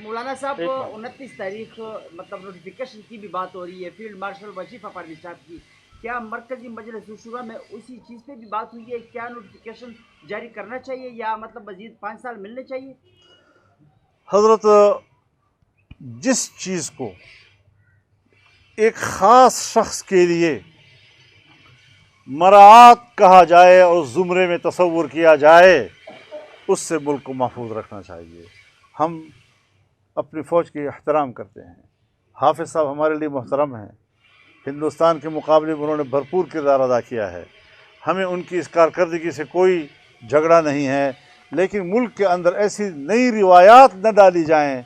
مولانا صاحب 29 تاریخ مطلب نوٹیفیکیشن کی بھی بات ہو رہی ہے فیلڈ مارشل وظیفہ پرویز صاحب کی، کیا مرکزی مجلس شورا میں اسی چیز پہ بھی بات ہوئی ہے؟ کیا نوٹیفیکیشن جاری کرنا چاہیے یا مطلب مزید 5 سال ملنے چاہیے؟ حضرت جس چیز کو ایک خاص شخص کے لیے مراعات کہا جائے اور زمرے میں تصور کیا جائے، اس سے ملک کو محفوظ رکھنا چاہیے۔ ہم اپنی فوج کی احترام کرتے ہیں، حافظ صاحب ہمارے لیے محترم ہیں، ہندوستان کے مقابلے میں انہوں نے بھرپور کردار ادا کیا ہے، ہمیں ان کی اس کارکردگی سے کوئی جھگڑا نہیں ہے، لیکن ملک کے اندر ایسی نئی روایات نہ ڈالی جائیں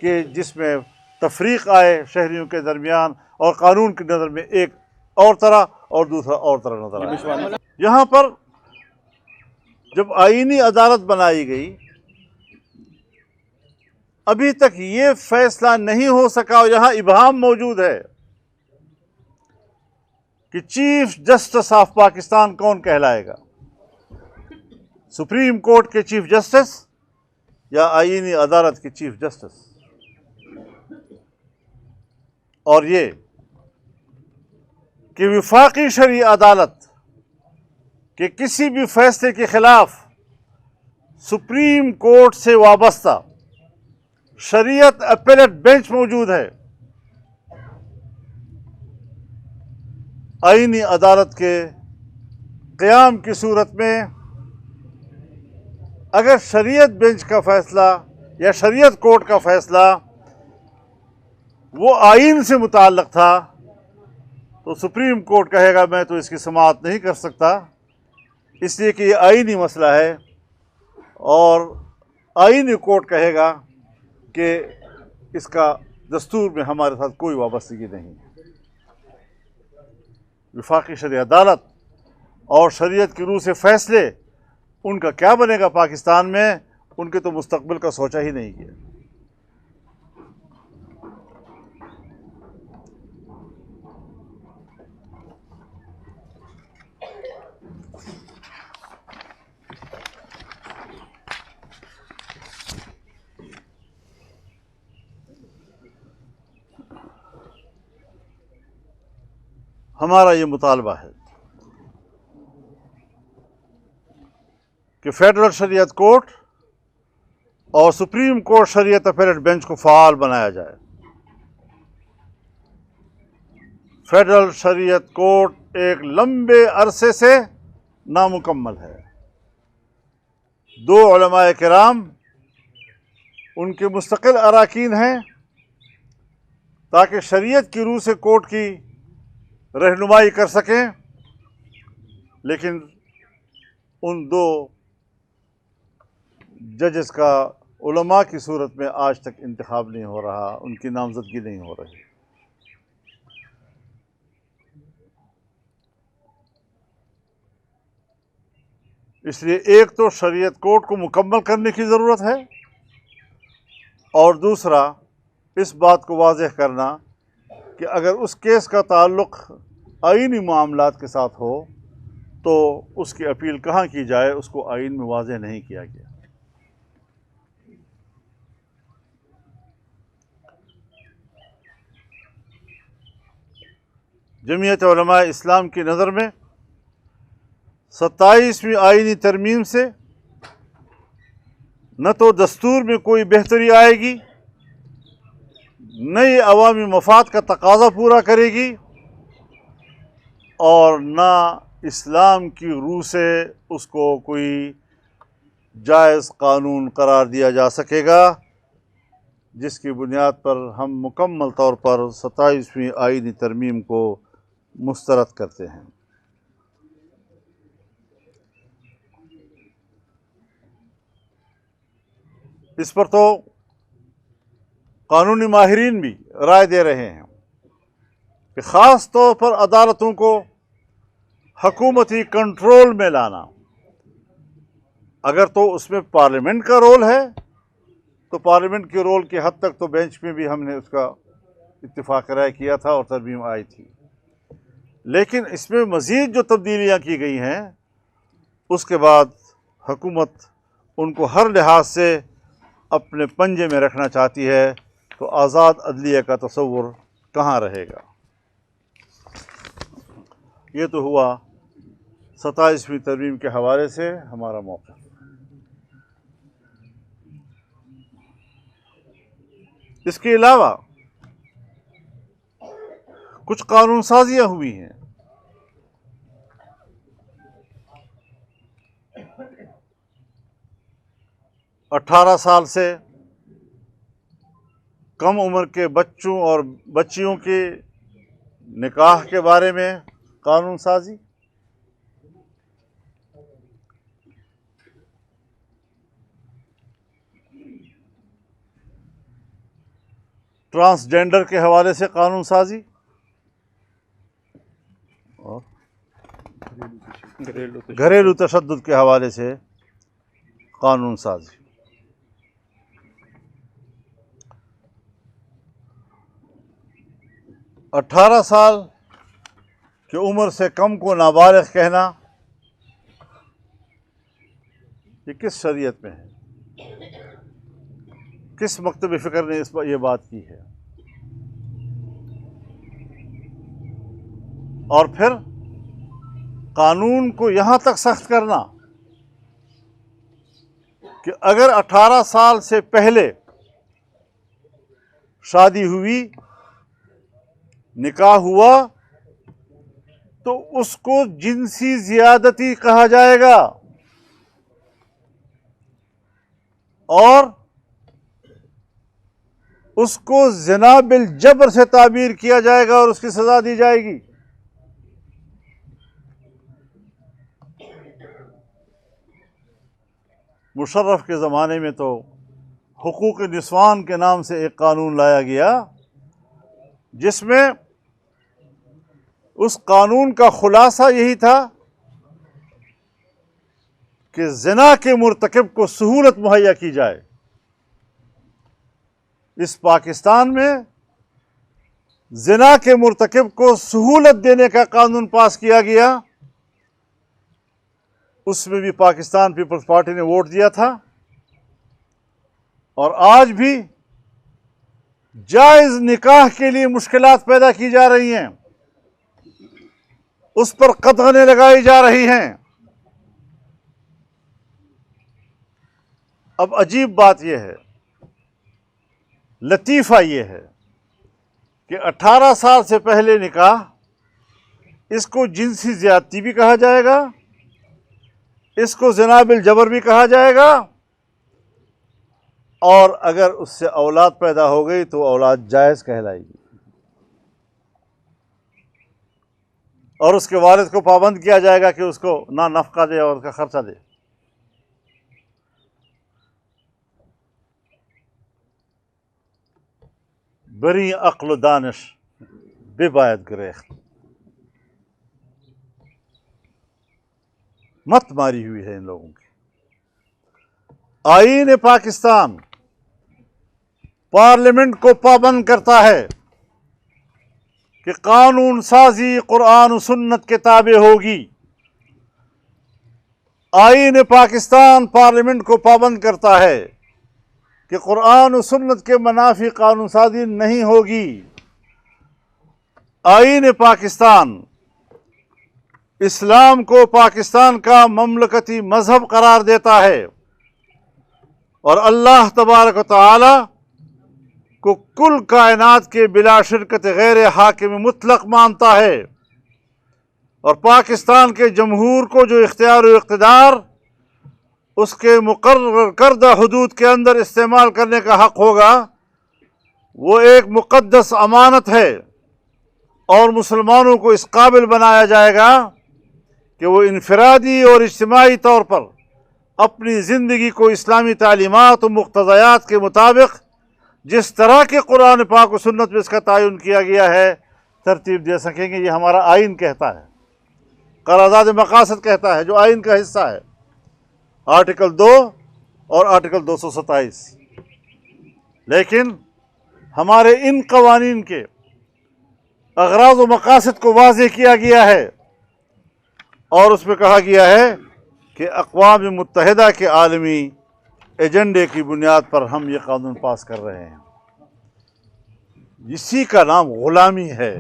کہ جس میں تفریق آئے شہریوں کے درمیان اور قانون کی نظر میں ایک اور طرح اور دوسرا اور طرح نظر آئے۔ یہاں پر جب آئینی عدالت بنائی گئی، ابھی تک یہ فیصلہ نہیں ہو سکا اور یہاں ابہام موجود ہے کہ چیف جسٹس آف پاکستان کون کہلائے گا، سپریم کورٹ کے چیف جسٹس یا آئینی عدالت کے چیف جسٹس۔ اور یہ کہ وفاقی شرعی عدالت کے کسی بھی فیصلے کے خلاف سپریم کورٹ سے وابستہ شریعت اپیلیٹ بینچ موجود ہے۔ آئینی عدالت کے قیام کی صورت میں اگر شریعت بینچ کا فیصلہ یا شریعت کورٹ کا فیصلہ وہ آئین سے متعلق تھا تو سپریم کورٹ کہے گا میں تو اس کی سماعت نہیں کر سکتا، اس لیے کہ یہ آئینی مسئلہ ہے، اور آئینی کورٹ کہے گا کہ اس کا دستور میں ہمارے ساتھ کوئی وابستگی نہیں۔ وفاقی شرعی عدالت اور شریعت کی روح سے فیصلے ان کا کیا بنے گا پاکستان میں، ان کے تو مستقبل کا سوچا ہی نہیں کیا۔ ہمارا یہ مطالبہ ہے کہ فیڈرل شریعت کورٹ اور سپریم کورٹ شریعت اپیلیٹ بینچ کو فعال بنایا جائے۔ فیڈرل شریعت کورٹ ایک لمبے عرصے سے نامکمل ہے، 2 علماء کرام ان کے مستقل اراکین ہیں تاکہ شریعت کی روح سے کورٹ کی رہنمائی کر سکیں، لیکن ان 2 ججز کا علماء کی صورت میں آج تک انتخاب نہیں ہو رہا، ان کی نامزدگی نہیں ہو رہی۔ اس لیے ایک تو شریعت کورٹ کو مکمل کرنے کی ضرورت ہے، اور دوسرا اس بات کو واضح کرنا کہ اگر اس کیس کا تعلق آئینی معاملات کے ساتھ ہو تو اس کی اپیل کہاں کی جائے، اس کو آئین میں واضح نہیں کیا گیا۔ جمعیت علماء اسلام کی نظر میں 27ویں آئینی ترمیم سے نہ تو دستور میں کوئی بہتری آئے گی، نہ یہ عوامی مفاد کا تقاضا پورا کرے گی، اور نہ اسلام کی روح سے اس کو کوئی جائز قانون قرار دیا جا سکے گا، جس کی بنیاد پر ہم مکمل طور پر 27ویں آئینی ترمیم کو مسترد کرتے ہیں۔ اس پر تو قانونی ماہرین بھی رائے دے رہے ہیں کہ خاص طور پر عدالتوں کو حکومتی کنٹرول میں لانا، اگر تو اس میں پارلیمنٹ کا رول ہے تو پارلیمنٹ کے رول کی حد تک تو بینچ میں بھی ہم نے اس کا اتفاق رائے کیا تھا اور ترمیم آئی تھی، لیکن اس میں مزید جو تبدیلیاں کی گئی ہیں اس کے بعد حکومت ان کو ہر لحاظ سے اپنے پنجے میں رکھنا چاہتی ہے تو آزاد عدلیہ کا تصور کہاں رہے گا؟ یہ تو ہوا 27ویں ترمیم کے حوالے سے ہمارا موقف۔ اس کے علاوہ کچھ قانون سازیاں ہوئی ہیں۔ اٹھارہ سال سے کم عمر کے بچوں اور بچیوں کے نکاح کے بارے میں قانون سازی، ٹرانسجینڈر کے حوالے سے قانون سازی، اور گھریلو تشدد کے حوالے سے قانون سازی۔ 18 سال کی عمر سے کم کو نابالغ کہنا، یہ کس شریعت میں ہے؟ کس مکتب فکر نے یہ بات کی ہے؟ اور پھر قانون کو یہاں تک سخت کرنا کہ اگر 18 سال سے پہلے شادی ہوئی، نکاح ہوا، تو اس کو جنسی زیادتی کہا جائے گا اور اس کو زنا بالجبر سے تعبیر کیا جائے گا اور اس کی سزا دی جائے گی۔ مشرف کے زمانے میں تو حقوق نسوان کے نام سے ایک قانون لایا گیا، جس میں اس قانون کا خلاصہ یہی تھا کہ زنا کے مرتکب کو سہولت مہیا کی جائے۔ اس پاکستان میں زنا کے مرتکب کو سہولت دینے کا قانون پاس کیا گیا، اس میں بھی پاکستان پیپلز پارٹی نے ووٹ دیا تھا، اور آج بھی جائز نکاح کے لیے مشکلات پیدا کی جا رہی ہیں، اس پر قدغنیں لگائی جا رہی ہیں۔ اب عجیب بات یہ ہے، لطیفہ یہ ہے کہ 18 سال سے پہلے نکاح، اس کو جنسی زیادتی بھی کہا جائے گا، اس کو زنا بالجبر بھی کہا جائے گا، اور اگر اس سے اولاد پیدا ہو گئی تو اولاد جائز کہلائے گی، اور اس کے والد کو پابند کیا جائے گا کہ اس کو نہ نفقہ دے اور اس کا خرچہ دے۔ بری عقل و دانش بباید گریخت، مت ماری ہوئی ہے ان لوگوں کی۔ آئین پاکستان پارلیمنٹ کو پابند کرتا ہے کہ قانون سازی قرآن و سنت کے تابع ہوگی۔ آئین پاکستان پارلیمنٹ کو پابند کرتا ہے کہ قرآن و سنت کے منافی قانون سازی نہیں ہوگی۔ آئین پاکستان اسلام کو پاکستان کا مملکتی مذہب قرار دیتا ہے، اور اللہ تبارک و تعالی کو کل کائنات کے بلا شرکت غیر حاکم مطلق مانتا ہے، اور پاکستان کے جمہور کو جو اختیار و اقتدار اس کے مقرر کردہ حدود کے اندر استعمال کرنے کا حق ہوگا، وہ ایک مقدس امانت ہے، اور مسلمانوں کو اس قابل بنایا جائے گا کہ وہ انفرادی اور اجتماعی طور پر اپنی زندگی کو اسلامی تعلیمات و مقتضیات کے مطابق جس طرح کے قرآن پاک و سنت میں اس کا تعین کیا گیا ہے ترتیب دے سکیں گے۔ یہ ہمارا آئین کہتا ہے، قرارداد مقاصد کہتا ہے، جو آئین کا حصہ ہے، آرٹیکل 2 اور آرٹیکل 227۔ لیکن ہمارے ان قوانین کے اغراض و مقاصد کو واضح کیا گیا ہے، اور اس میں کہا گیا ہے کہ اقوام متحدہ کے عالمی ایجنڈے کی بنیاد پر ہم یہ قانون پاس کر رہے ہیں. اسی کا نام غلامی ہے.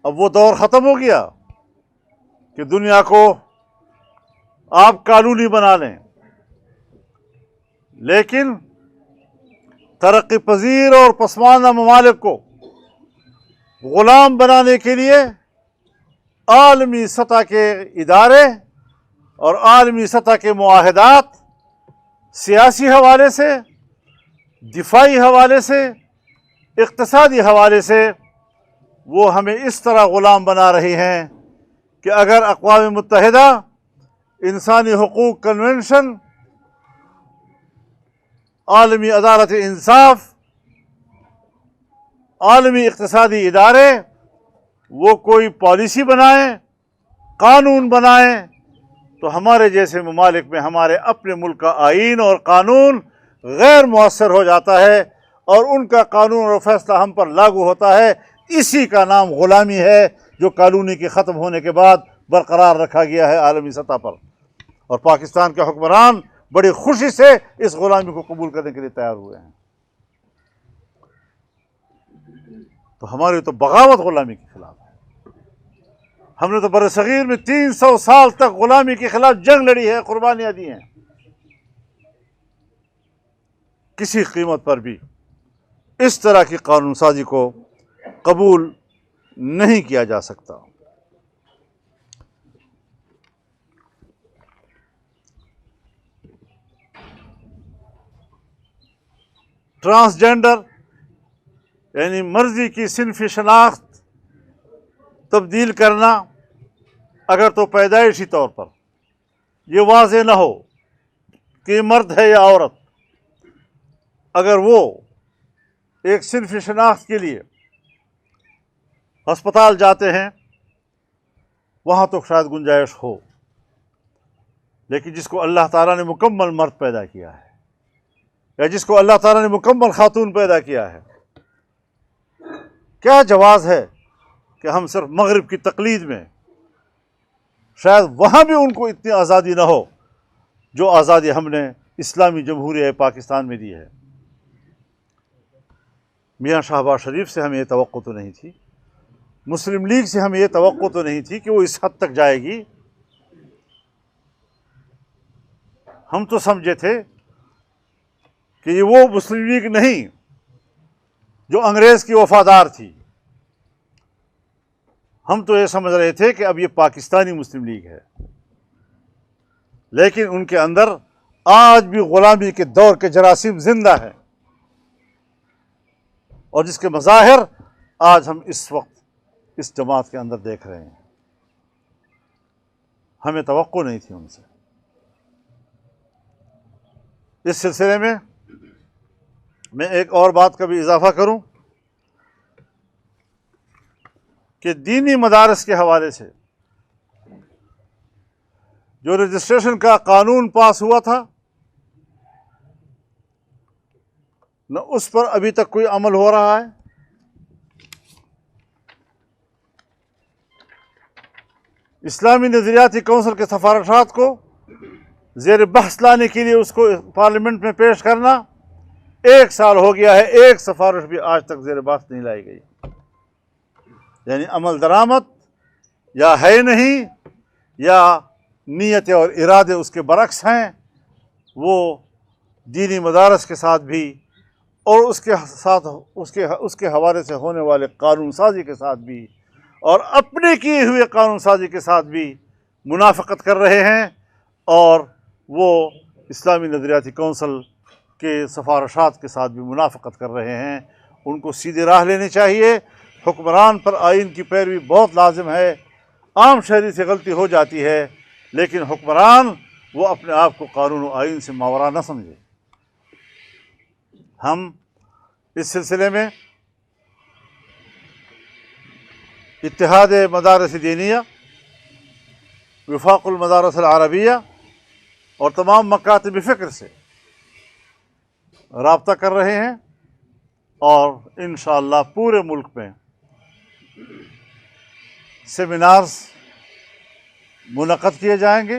اب وہ دور ختم ہو گیا کہ دنیا کو آپ قانونی بنا لیں، لیکن ترقی پذیر اور پسماندہ ممالک کو غلام بنانے کے لیے عالمی سطح کے ادارے اور عالمی سطح کے معاہدات سیاسی حوالے سے، دفاعی حوالے سے، اقتصادی حوالے سے وہ ہمیں اس طرح غلام بنا رہی ہیں کہ اگر اقوام متحدہ انسانی حقوق کنونشن، عالمی عدالت انصاف، عالمی اقتصادی ادارے وہ کوئی پالیسی بنائیں، قانون بنائیں، تو ہمارے جیسے ممالک میں ہمارے اپنے ملک کا آئین اور قانون غیر مؤثر ہو جاتا ہے اور ان کا قانون اور فیصلہ ہم پر لاگو ہوتا ہے. اسی کا نام غلامی ہے جو کالونی کے ختم ہونے کے بعد برقرار رکھا گیا ہے عالمی سطح پر. اور پاکستان کے حکمران بڑی خوشی سے اس غلامی کو قبول کرنے کے لیے تیار ہوئے ہیں. تو ہماری تو بغاوت غلامی کے خلاف ہے. ہم نے تو بر صغیر میں 300 سال تک غلامی کے خلاف جنگ لڑی ہے، قربانیاں دی ہیں. کسی قیمت پر بھی اس طرح کی قانون سازی کو قبول نہیں کیا جا سکتا. ٹرانسجینڈر یعنی مرضی کی صنفی شناخت تبدیل کرنا، اگر تو پیدائشی طور پر یہ واضح نہ ہو کہ یہ مرد ہے یا عورت، اگر وہ ایک صنفی شناخت کے لیے ہسپتال جاتے ہیں وہاں تو شاید گنجائش ہو، لیکن جس کو اللہ تعالیٰ نے مکمل مرد پیدا کیا ہے یا جس کو اللہ تعالیٰ نے مکمل خاتون پیدا کیا ہے، کیا جواز ہے کہ ہم صرف مغرب کی تقلید میں شاید وہاں بھی ان کو اتنی آزادی نہ ہو جو آزادی ہم نے اسلامی جمہوریہ پاکستان میں دی ہے. میاں شہباز شریف سے ہمیں یہ توقع تو نہیں تھی، مسلم لیگ سے ہمیں یہ توقع تو نہیں تھی کہ وہ اس حد تک جائے گی. ہم تو سمجھے تھے کہ یہ وہ مسلم لیگ نہیں جو انگریز کی وفادار تھی. ہم تو یہ سمجھ رہے تھے کہ اب یہ پاکستانی مسلم لیگ ہے، لیکن ان کے اندر آج بھی غلامی کے دور کے جراثیم زندہ ہیں، اور جس کے مظاہر آج ہم اس وقت اس جماعت کے اندر دیکھ رہے ہیں. ہمیں توقع نہیں تھی ان سے. اس سلسلے میں ایک اور بات کا بھی اضافہ کروں کہ دینی مدارس کے حوالے سے جو رجسٹریشن کا قانون پاس ہوا تھا، نہ اس پر ابھی تک کوئی عمل ہو رہا ہے. اسلامی نظریاتی کونسل کے سفارشات کو زیر بحث لانے کے لیے اس کو پارلیمنٹ میں پیش کرنا 1 سال ہو گیا ہے، ایک سفارش بھی آج تک زیر بحث نہیں لائی گئی. یعنی عمل درآمد یا ہے نہیں یا نیت اور ارادے اس کے برعکس ہیں. وہ دینی مدارس کے ساتھ بھی اور اس کے ساتھ اس کے حوالے سے ہونے والے قانون سازی کے ساتھ بھی اور اپنے کیے ہوئے قانون سازی کے ساتھ بھی منافقت کر رہے ہیں، اور وہ اسلامی نظریاتی کونسل کے سفارشات کے ساتھ بھی منافقت کر رہے ہیں. ان کو سیدھی راہ لینی چاہیے. حکمران پر آئین کی پیروی بہت لازم ہے. عام شہری سے غلطی ہو جاتی ہے، لیکن حکمران وہ اپنے آپ کو قانون و آئین سے ماورا نہ سمجھے. ہم اس سلسلے میں اتحاد مدارس دینیہ، وفاق المدارس العربیہ اور تمام مکاتب فکر سے رابطہ کر رہے ہیں، اور انشاءاللہ پورے ملک میں سیمینارز منعقد کیے جائیں گے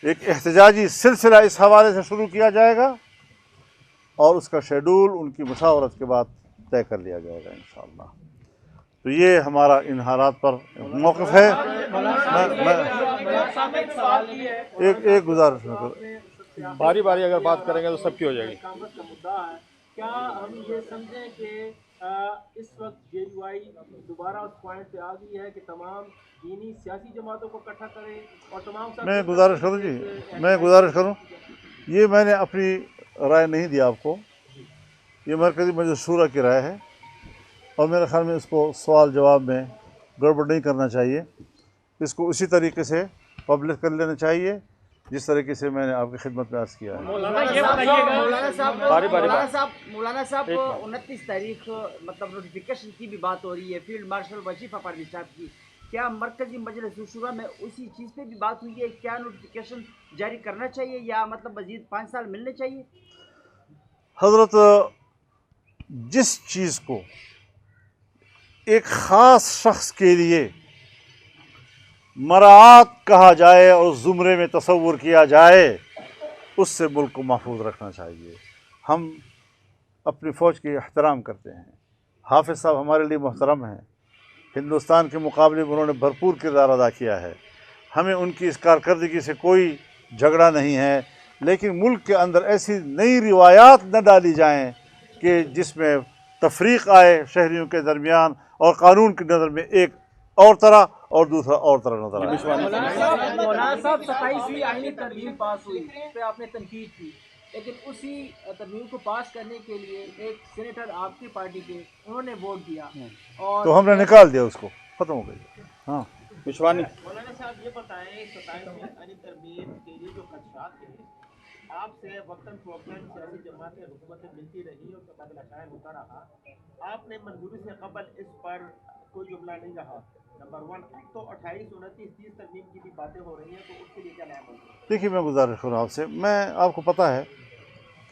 ایک احتجاجی سلسلہ اس حوالے سے شروع کیا جائے گا اور اس کا شیڈول ان کی مشاورت کے بعد طے کر لیا جائے گا انشاءاللہ۔ تو یہ ہمارا ان حالات پر موقف ہے۔ ایک گزارش میں کروں، باری باری اگر بات کریں گے تو سب کی ہو جائے گی۔ کامت کا مدعا ہے، کیا ہم یہ سمجھیں کہ اس وقت جے یو آئی دوبارہ اس پوائنٹ پہ آ گئی ہے کہ تمام دینی سیاسی جماعتوں کو اکٹھا کرے اور تمام میں گزارش کروں یہ میں نے اپنی رائے نہیں دی آپ کو، یہ مرکزی مجلس شورا کی رائے ہے اور میرے خیال میں اس کو سوال جواب میں گڑبڑ نہیں کرنا چاہیے، اس کو اسی طریقے سے پبلش کر لینا چاہیے جس طریقے سے میں نے آپ کی خدمت میں عرض کیا ہے۔ مولانا صاحب 29 تاریخ مطلب نوٹیفیکیشن کی بھی بات ہو رہی ہے، فیلڈ مارشل وظیفہ پرویز صاحب کی، کیا مرکزی مجلس شورا میں اسی چیز پہ بھی بات ہوئی ہے؟ کیا نوٹیفیکیشن جاری کرنا چاہیے یا مطلب مزید 5 سال ملنے چاہیے؟ حضرت، جس چیز کو ایک خاص شخص کے لیے مراعات کہا جائے اور زمرے میں تصور کیا جائے اس سے ملک کو محفوظ رکھنا چاہیے۔ ہم اپنی فوج کی احترام کرتے ہیں، حافظ صاحب ہمارے لیے محترم ہیں، ہندوستان کے مقابلے میں انہوں نے بھرپور کردار ادا کیا ہے، ہمیں ان کی اس کارکردگی سے کوئی جھگڑا نہیں ہے، لیکن ملک کے اندر ایسی نئی روایات نہ ڈالی جائیں کہ جس میں تفریق آئے شہریوں کے درمیان اور قانون کی نظر میں ایک اور طرح اور دوسرا اور طرح نظر آئے۔ مولانا صاحب 27ویں آئینی ترمیم پاس ہوئی، اس پہ آپ نے تنقید کی، لیکن اسی ترمیم کو پاس کرنے کے لیے ایک سینیٹر آپ کی پارٹی کے انہوں نے ووٹ دیا اور تو ہم نے نکال دیا، اس کو ختم ہو گئی۔ ہاں وشوانی مولانا صاحب یہ بتائیں 27ویں آئینی ترمیم کے لیے جو خدشات ہیں آپ سے وقتاً فوقتاً سیاسی جماعتیں حکومتیں ملتی رہی اور تبادلہ خیال ہوتا رہا، آپ نے منظوری سے قبل اس پر کوئی جملہ نہیں رہا۔ نمبر 1 تو 28 29 30 ترمیم کی بھی باتیں ہو رہی ہیں، تو اس کے لیے کیا نیا عمل ہے؟ دیکھیے، میں گزارش کروں آپ سے، آپ کو پتہ ہے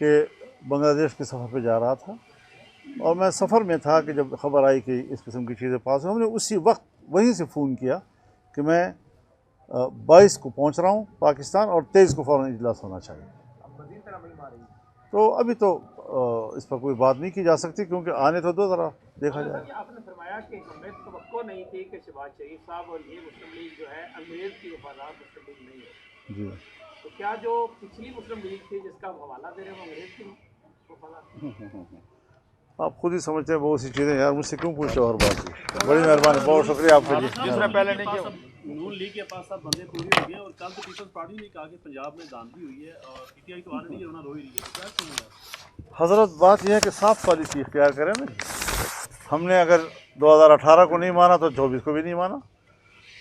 کہ بنگلہ دیش کے سفر پہ جا رہا تھا اور میں سفر میں تھا کہ جب خبر آئی کہ اس قسم کی چیزیں پاس ہوئی، ہم نے اسی وقت وہیں سے فون کیا کہ میں 22 کو پہنچ رہا ہوں پاکستان اور 23 کو فوراً اجلاس ہونا چاہیے۔ اب مزید طرح نہیں ماریں گے تو ابھی تو اس پر کوئی بات نہیں کی جا سکتی کیونکہ آنے تو دو ذرا دیکھا جائے۔ آپ نے فرمایا کہ ہمیں توقع نہیں تھی کہ شہباز شریف صاحب اور یہ مسلم لیگ جو ہے انگریز کی وفادار مسلم لیگ نہیں ہے، جی، تو کیا جو پچھلی مسلم لیگ تھی جس کا ہم حوالہ دے رہے ہیں وہ انگریز کی وفادار تھی؟ آپ خود ہی سمجھتے ہیں بہت سی چیزیں، یار مجھ سے کیوں پوچھتے ہو ہر بات کی؟ بڑی مہربانی، بہت شکریہ آپ کا جی۔ دوسرا پہلے نہیں کیا نون لیگ کے پاس اب بندے پوری ہو گئے اور کل تو پیپلز پارٹی نے کہا کہ پنجاب میں دھاندلی ہوئی ہے اور پی ٹی آئی تو آلریڈی ہونا رو ہی رہی ہے، کیا سمجھا؟ حضرت، بات یہ ہے کہ صاف پالیسی اختیار کریں نا، ہم نے اگر 2018 کو نہیں مانا تو 24 کو بھی نہیں مانا۔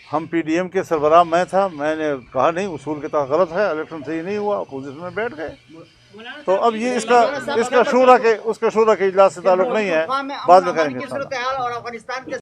ہم پی ڈی ایم کے سربراہ میں تھا، میں نے کہا نہیں اصول کے تحت غلط ہے، الیکشن صحیح نہیں ہوا، اپوزیشن میں بیٹھ گئے۔ تو اب یہ اس کا شورا کے اجلاس سے تعلق نہیں ہے، بعد میں کریں گے۔ صورتحال اور افغانستان کے